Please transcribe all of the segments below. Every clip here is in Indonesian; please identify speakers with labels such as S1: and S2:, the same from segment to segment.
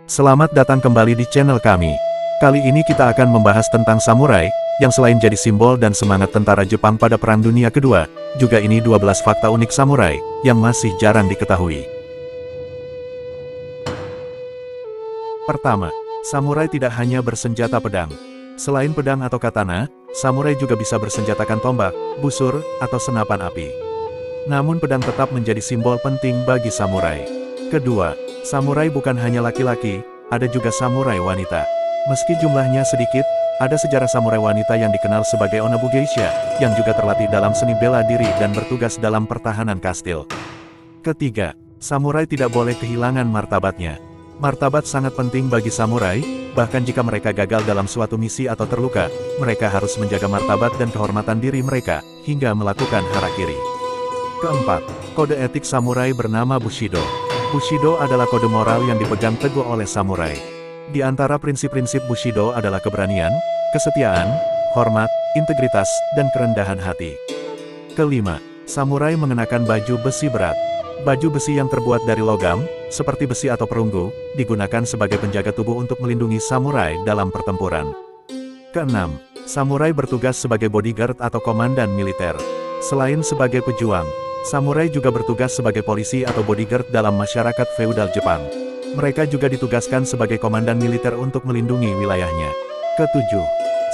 S1: Selamat datang kembali di channel kami. Kali ini kita akan membahas tentang samurai, yang selain jadi simbol dan semangat tentara Jepang pada Perang Dunia Kedua, juga ini 12 fakta unik samurai, yang masih jarang diketahui. Pertama, samurai tidak hanya bersenjata pedang. Selain pedang atau katana, samurai juga bisa bersenjatakan tombak, busur, atau senapan api. Namun pedang tetap menjadi simbol penting bagi samurai. Kedua, samurai bukan hanya laki-laki, ada juga samurai wanita. Meski jumlahnya sedikit, ada sejarah samurai wanita yang dikenal sebagai Onabu Geisha, yang juga terlatih dalam seni bela diri dan bertugas dalam pertahanan kastil. Ketiga, samurai tidak boleh kehilangan martabatnya. Martabat sangat penting bagi samurai, bahkan jika mereka gagal dalam suatu misi atau terluka, mereka harus menjaga martabat dan kehormatan diri mereka, hingga melakukan harakiri. Keempat, kode etik samurai bernama Bushido. Bushido adalah kode moral yang dipegang teguh oleh samurai. Di antara prinsip-prinsip Bushido adalah keberanian, kesetiaan, hormat, integritas, dan kerendahan hati. Kelima, samurai mengenakan baju besi berat. Baju besi yang terbuat dari logam, seperti besi atau perunggu, digunakan sebagai penjaga tubuh untuk melindungi samurai dalam pertempuran. Keenam, samurai bertugas sebagai bodyguard atau komandan militer. Selain sebagai pejuang, samurai juga bertugas sebagai polisi atau bodyguard dalam masyarakat feudal Jepang. Mereka juga ditugaskan sebagai komandan militer untuk melindungi wilayahnya. Ketujuh,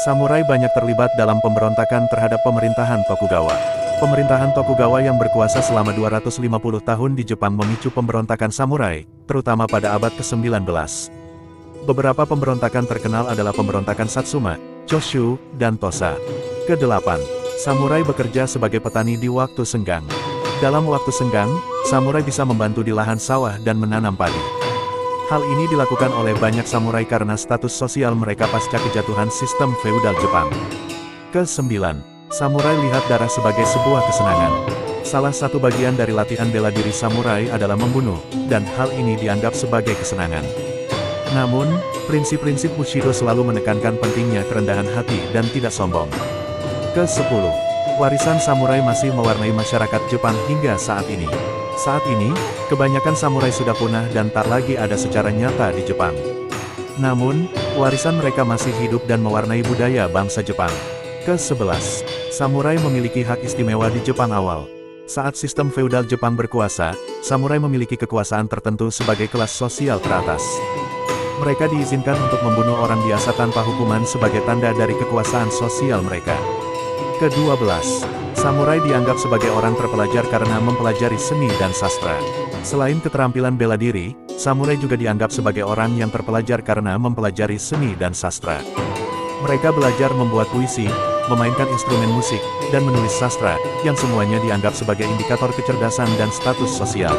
S1: samurai banyak terlibat dalam pemberontakan terhadap pemerintahan Tokugawa. Pemerintahan Tokugawa yang berkuasa selama 250 tahun di Jepang memicu pemberontakan samurai, terutama pada abad ke-19. Beberapa pemberontakan terkenal adalah pemberontakan Satsuma, Choshu, dan Tosa. Kedelapan, samurai bekerja sebagai petani di waktu senggang. Dalam waktu senggang, samurai bisa membantu di lahan sawah dan menanam padi. Hal ini dilakukan oleh banyak samurai karena status sosial mereka pasca kejatuhan sistem feudal Jepang. Kesembilan, samurai lihat darah sebagai sebuah kesenangan. Salah satu bagian dari latihan bela diri samurai adalah membunuh, dan hal ini dianggap sebagai kesenangan. Namun, prinsip-prinsip Bushido selalu menekankan pentingnya kerendahan hati dan tidak sombong. Ke-10, warisan samurai masih mewarnai masyarakat Jepang hingga saat ini. Saat ini, kebanyakan samurai sudah punah dan tak lagi ada secara nyata di Jepang. Namun, warisan mereka masih hidup dan mewarnai budaya bangsa Jepang. Ke-11, samurai memiliki hak istimewa di Jepang awal. Saat sistem feudal Jepang berkuasa, samurai memiliki kekuasaan tertentu sebagai kelas sosial teratas. Mereka diizinkan untuk membunuh orang biasa tanpa hukuman sebagai tanda dari kekuasaan sosial mereka. Ke-12, samurai dianggap sebagai orang terpelajar karena mempelajari seni dan sastra. Selain keterampilan bela diri, samurai juga dianggap sebagai orang yang terpelajar karena mempelajari seni dan sastra. Mereka belajar membuat puisi, memainkan instrumen musik, dan menulis sastra, yang semuanya dianggap sebagai indikator kecerdasan dan status sosial.